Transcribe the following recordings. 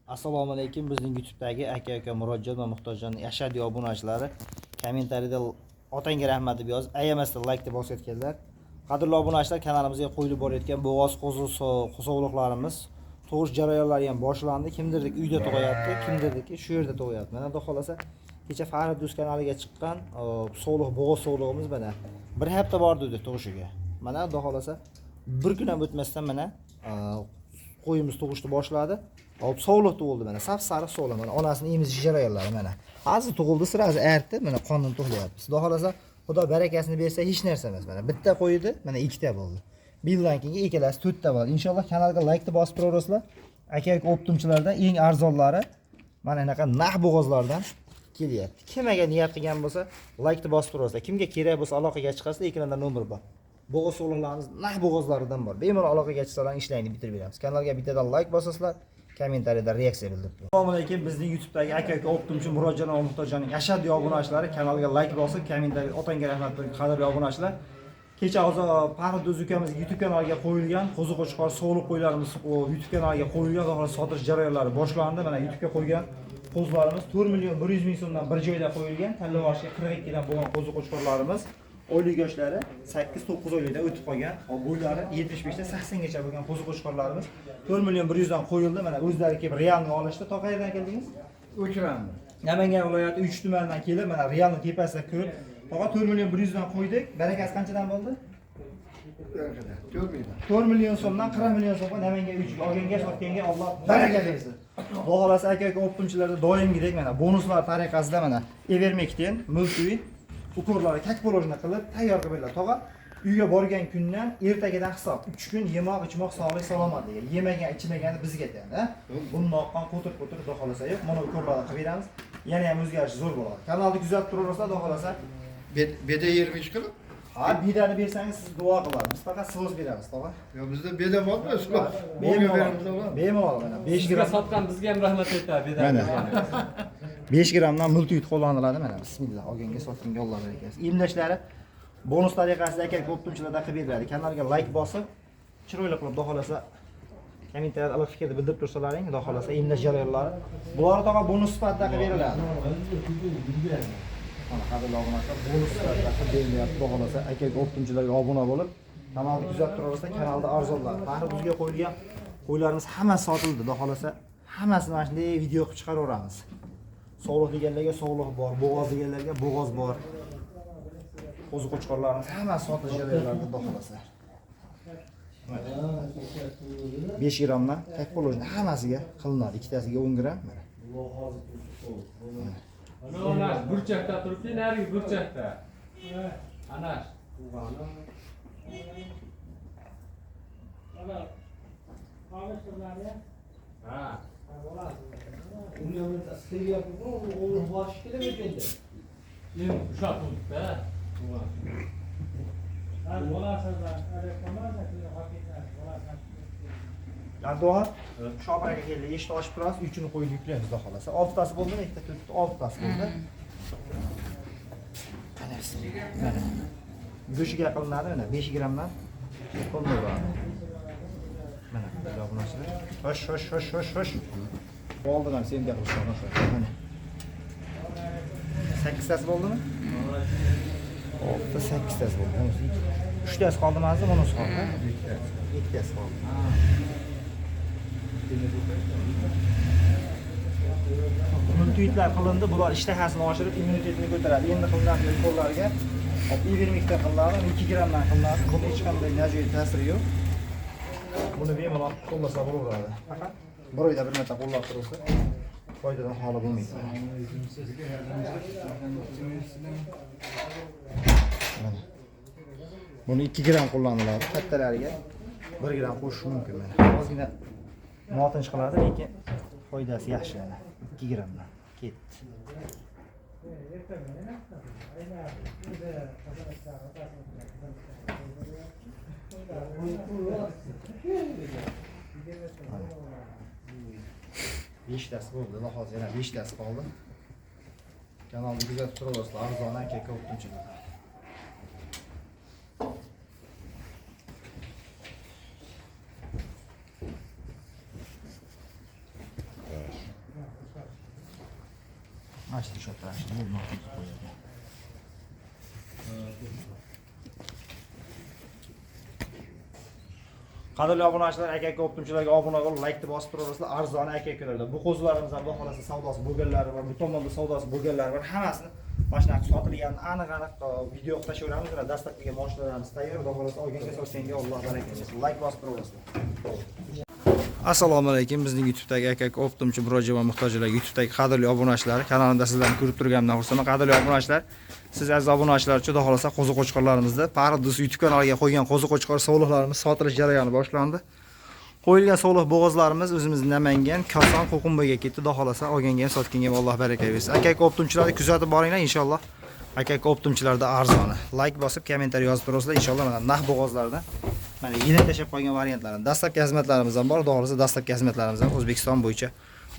Assalomu alaykum. Bizning YouTube'dagi aka Murodjon va Muhtojjon Yashadi obunachilari kommentariyada otangga rahmat deb yozib, ayamasdan like deb bosayotganlar. Qadrli obunachilar, kanalimizga qo'yilib borayotgan bo'g'oz qo'zg'oloqlarimiz tug'ish jarayonlari ham boshlandi. Kimdirdik uyda tug'yapti, kimdirdiki shu yerda tug'yapti. Mana xudo xolasa kecha Farid Do'st kanaliga chiqqan so'g'liq bo'g'oz so'g'lig'imiz mana bir hafta bordi edi tug'ishiga. Mana xudo xolasa bir kun ham o'tmasdan mana qo'yimiz tug'ishni boshladi. Hop so'g'liq tug'ildi mana, saf sariq so'g'liq mana onasini emizish jarayonlari mana. Hozir tug'ildi, sirazi artib mana qondan tug'ilyapti. Xudo xolasa Xudo barakasini bersa hech narsa emas mana. Bitta qo'ydi, mana ikkita bo'ldi. Bildan keyin ikkalasi to'rtta bo'ldi. Inshaalloh kanalga like deb bosib turaverasizlar. Aka optimchilardan eng arzonlari mana bunaqa naq bo'g'ozlardan kelyapti. Kim agar niyat qilgan bo'lsa, like deb bosib turaverasizlar. Kimga kerak bo'lsa aloqaga chiqasizlar, ekranda nomer bor. Bo'g'oz so'g'liqlarimiz naq bo'g'ozlaridan bor. Bemalol aloqaga chiqsalar ishlarni bitirib beramiz. Kanalga bittadan like bosasizlar, kommentariyada reaksiya bildirib turib. Assalomu alaykum. Bizning YouTube'dagi aka optimchi Murodjon va Muhtojjonning Yashadi obunachilari kanalga like bosib, kommentariyada otangga rahmat berib, qadrli obunachilar. Kecha hozir Farid Do'st ukamizning YouTube kanaliga qo'yilgan qo'ziqo'chqor so'g'liq qo'ylarimiz YouTube kanaliga qo'yilgan va sotish jarayonlari boshlandi. Mana YouTube'ga qo'ygan qo'zlarimiz 4 million 100 ming so'mdan bir joyda qo'yilgan. Tanlovashga 42 dan bo'lgan qo'ziqo'chqorlarimiz oylik yoshlari 8-9 oylikda o'tib qolgan. Bo'ylari 75 dan 80 gacha bo'lgan qo'ziqo'chqorlarimiz 4 million 100 dan qo'yildi. Mana o'zlari kelib realni olishdi. To'qaydan keldingiz? O'chirandi. Namangan viloyati 3 tumanidan kelib, mana realni tepasida ko'rib, faqat 4 million 100 dan qo'ydik. Barakasi qanchadan bo'ldi? 4 million so'mdan 40 million so'mga Namangan 3 olganga sotganga Alloh baraka bersin. Xudo xolasa aka optimchilarda doimgidek mana bonuslar tariqasida mana Evermekten, Multiwin ukorlari kakpo'lojni qilib tayyor qilib beriladi. Tog'a uyga borgan kundan ertagadan hisob 3 kun yemoq, ichmoq sog'lik salomat degan. Yemagan, ichmagani bizga tan, ha? Bundoqdan qo'tir-qo'tir xudo xolasa yo'q. Mana ukorlarni qilib beramiz. Yana ham o'zgarish zo'r bo'ladi. Kanalni kuzatib turaverasizlar, xudo xolasa. Beda 20 qilib. Ha, bedani bersangiz siz duo qilamiz. Biz faqat so'z beramiz, tog'a. Yo bizda beda bormi? Shular. Bemalol mana 5 gram sotgan bizga ham rahmat aytadi bedani. 5 gramdan multiwit qo'llaniladi mana. Bismillah, olganga sotganga Alloh barakasi. Emlashlari bonus tariqasida aka ko'pchiliklarda qilib beriladi. Kanalga like bosib, chiroyli qilib xudo xolasa kommentariyada iliq fikrni bildirib tursalaring, xudo xolasa emlash jarayonlari bular tog'a bonus sifatida qilib beriladi. Mana qadrli obunachilar, bonus sifatida qilib berilyapti. Xudo xolasa aka optimchilarga obuna bo'lib, kanalni kuzatib turaversa, kanalda arzonlar, Farid Do'stga qo'yilgan qo'ylarimiz hammasi sotildi. Xudo xolasa hammasini mana shunday video qilib chiqaraveramiz. So'g'liq deganlarga so'g'liq bor, bo'g'oz deganlarga bo'g'oz bor. Qo'ziqo'chqorlarimiz hammasi sotish jarayonlarida xudo xolasa. 5 gramdan kakpo'lojni hammasiga qilinadi. Ikkitasiga 10 gram mana. Ana burchakda turibdi, narigi burchakda. Ana. Ha. Uşaq oldu da. Doğa, Şobraga keldi, eshik ochib turasiz, uchini qo'yib yuklaymiz xudo xolasa. 6 tasi bo'ldimi? Ikkita, to'rtta, 6 tasi bo'ldi. Mana. Go'shiga qilinadi mana 5 gramdan qo'llaniladi. Mana bunachilar. Xo'sh. Oldidan sen gapirishgan o'sha. Mana. 8 tasi bo'ldimi? 8 tasi bo'ldi. 3 tasi qoldimi hozir? Bunisi qoldi. 2 tasi qoldi. Multiwitlar qilindi, bular ishtahasini oshirib, immunitetini ko'taradi. Endi qilinadigan ukollarga Evermekten qilinadi, 2 gramdan qilinadi. Buni hech qanday nojo'ya ta'siri yo'q. Buni bemalol qo'llasa bo'laveradi. Faqat bir oyda bir marta qo'llab tursa, foydadan xoli bo'lmaydi. Buni 2 gram qo'llaniladi, kattalariga 1 gram qo'shish mumkin mana. Ozgina motinch qiladi, lekin foydasi yaxshi yana. 2 gramdan ketdi. Beshtasi bo'ldi, hozir yana 5 tasi qoldi. Kanalni kuzatib turaverasizlar, arzon aka optimchilar. Açtı şatlar açtı. Bu noktayı koyalım. Qadrli obunachilar, aka optimchilarga obuna bo'lib, like bosib turasizlar. Arzon aka-ukalarda. Bu qo'zlarimiz ham xudo xolasa savdosi bo'lganlari bor, bu tomonda savdosi bo'lganlari bor. Hammasini mana shunaqa sotilgan aniq-aniq video qilib tashaveramiz. Dastlabki mashinalarimiz tayyor. Xudo xolasa olganga sotganga Alloh baraka bersin. Like bosib turasizlar. Assalomu alaykum. Bizning YouTube'dagi aka optimchi murojaat va muhtojlar YouTube'dagi qadrli obunachilar, kanalimda sizlarni ko'rib turganimdan xursandman. Qadrli obunachilar, siz aziz obunachilar uchun xudo xolasa qo'zi-qo'chqorlarimizni Paradis YouTube kanaliga qo'ygan qo'zi-qo'chqor sovliqlarimiz sotilish jarayoni boshlandi. Qo'yilgan sovliq bo'g'ozlarimiz o'zimiz Namangan, Koson, Qo'qonboyga ketdi. Xudo xolasa olganga ham sotganga ham Alloh baraka bersin. Aka optimchilarni kuzatib boringlar inshaalloh. Aka optimchilarda arzoni. Like bosib, kommentariy yozib turasizlar inshaalloh. Mana naq bo'g'ozlarda mana yine tashab qo'ygan variantlarni dastlabki xizmatlarimiz ham bor. Xudo xolasa dastlabki xizmatlarimiz ham O'zbekiston bo'yicha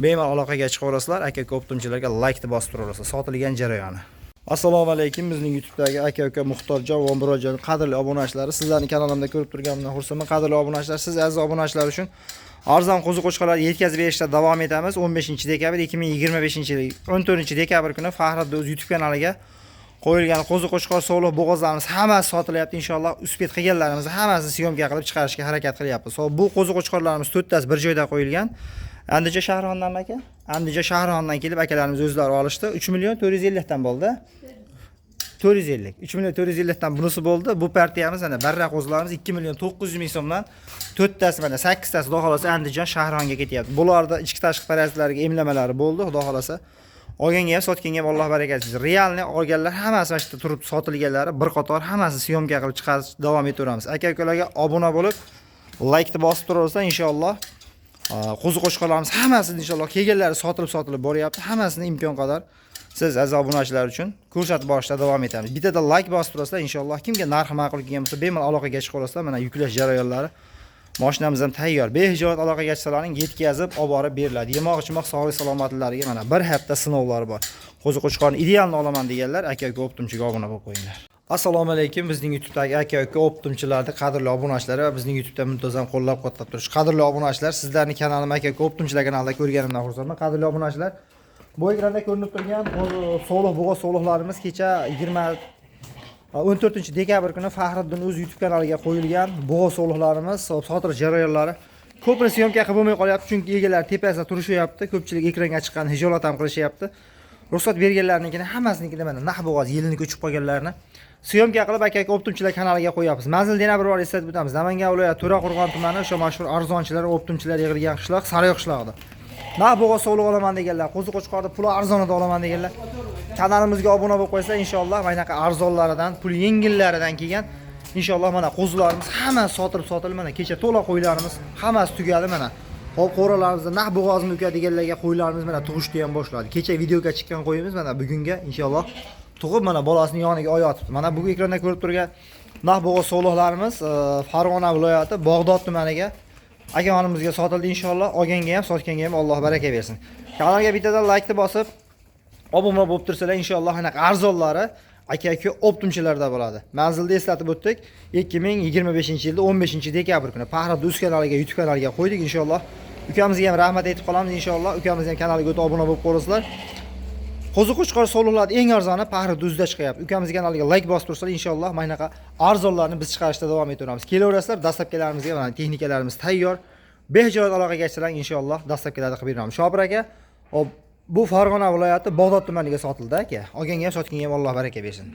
bemalol aloqaga chiqib olasizlar. Aka optimchilarga like deb bosib turasizlar. Sotilgan jarayoni. Assalomu alaykum. Bizning YouTube'dagi aka muhtojjon va murojaat qadrli obunachilari, sizlarning kanalimda ko'rib turganimdan xursandman. Qadrli obunachilar, siz aziz obunachilar uchun arzon qo'zi-qo'chqorlarni yetkazib berishda davom etamiz. 15-dekabr 2025-yil 14-dekabr kuni Fahriddin o'z YouTube kanaliga qo'yilgan qo'zi-qo'chqor sovliq bo'g'ozlarimiz hammasi sotilyapti inshaalloh. Uspet qilganlarimizni hammasini syomka qilib chiqarishga harakat qilyapmiz. Bu qo'zi-qo'chqorlarimiz 4 tasi bir joyda qo'yilgan. Andijon shahridan aka. Andijon shahridan kelib akalarimiz o'zlari olishdi. 3 million 450 dan bo'ldi. 450. 3 million 450 dan bunisi bo'ldi. Bu partiyamiz mana barra qo'zlarimiz 2 million 900 ming so'mdan 4 tasi mana 8 tasi xudo xolasa Andijon shahriga ketyapti. Bularda ichki tashqi parazitlarga emlamalari bo'ldi, xudo xolasa. Olganga ham sotganga ham Alloh baraka bersin. Realni olganlar hammasi mana yerda turib sotilganlari bir qator hammasi syomka qilib chiqarish davom etaveramiz. Aka-ukalarga obuna bo'lib, like ni bosib turaversa inshaalloh qo'zi-qo'chqorlarimiz hammasi inshaalloh kelganlari sotilib boryapti. Hammasini imkon qadar siz aziz obunachilar uchun ko'rsatib borishda davom etamiz. Bitta like bosib turasizlar inshaalloh. Kimga narxi ma'qul kelgan bo'lsa, bemalol aloqaga chiqib olasizlar. Mana yuklash jarayonlari mashinamiz ham tayyor. Behijoat aloqaga chiqsalaring yetkazib olib borib beriladi. Yemoq-ichmoq sog'lik salomatlariga mana bir hafta sinovlari bor. Qo'zi-qo'chqorni idealni olaman deganlar aka optimchiga obuna bo'lib qo'yinglar. Assalomu alaykum. Bizning YouTube'dagi aka optimchilarni qadrli obunachilar va bizning YouTube'da muntazam qo'llab-quvvatlab turuvchi qadrli obunachilar, sizlarning kanalim aka optimchilar kanalida ko'rganimdan xursandman. Qadrli obunachilar, bu ekranda ko'rinib turgan sovliq bo'g'oz sovliqlarimiz kecha 14-dekabr kuni Fahriddin o'z YouTube kanaliga qo'yilgan bo'g'oz sovliqlarimiz sotilish jarayonlari ko'pini syomka qilib bo'lmay qolyapti, chunki egalar tepasida turishyapti, ko'pchilik ekranga chiqqan hijolat ham qilishyapti. Ruxsat berganlarnikini hammasinikini mana naq bo'g'oz yilini ko'chib qolganlarni syomka qilib aka optimchilar kanaliga qo'yapmiz. Manzilni yana bir bor eslatib o'tamiz. Namangan viloyati To'raqo'rg'on tumani o'sha mashhur arzonchilar, optimchilar yig'ilgan qishloq, Sariyoq qishlog'ida. Naq bo'g'oz sovliq olaman deganlar, qo'zi-qo'chqorni puli arzonida olaman deganlar. Kanalimizga obuna bo'lib qo'ysa inshaalloh mana bunaqa arzonlaridan, pul yengillaridan kelgan inshaalloh mana qo'zilarimiz hammasi sotilib mana kecha to'la qo'ylarimiz hammasi tugadi mana. Hop qo'ralarimizni naq bo'g'ozmi uka deganlarga qo'ylarimiz mana tug'ishni ham boshladi. Kecha videoga chiqqan qo'yimiz mana bugunga inshaalloh tug'ib mana bolasining yoniga oyotibdi. Mana bu ekranda ko'rib turgan naq bo'g'oz sovliqlarimiz Farg'ona viloyati Bog'dod tumaniga aka-onimizga sotildi inshaalloh. Olganga ham sotganga ham Alloh baraka bersin. Kanalga bittadan like ni bosib obuna bo'lib tursalar inshaalloh anaqa arzonlari aka optimchilarda bo'ladi. Manzilni eslatib o'tdik. 2025-yilda 15-dekabr kuni Fahriddin o'z kanaliga, YouTube kanaliga qo'ydik inshaalloh. Ukamizga ham rahmat aytib qolamiz inshaalloh. Ukamiz ham kanaliga o'tib obuna bo'lib qolasizlar. Qo'zi-qo'chqor sovliqlarning eng arzoni Fahriddin o'zida chiqyapti. Ukamizga kanaliga like bosib tursalar inshaalloh mana bunaqa arzonlarni biz chiqarishda davom etaveramiz. Kelaverasizlar, dastlabkilarimizga mana texnikalarimiz tayyor. Behijoat aloqaga chiqsalaring inshaalloh dastlabkilarda qilib beramiz. Shobir aka, bu Farg'ona viloyati Bog'dod tumaniga sotildi aka. Olganga ham sotganga ham Alloh baraka bersin.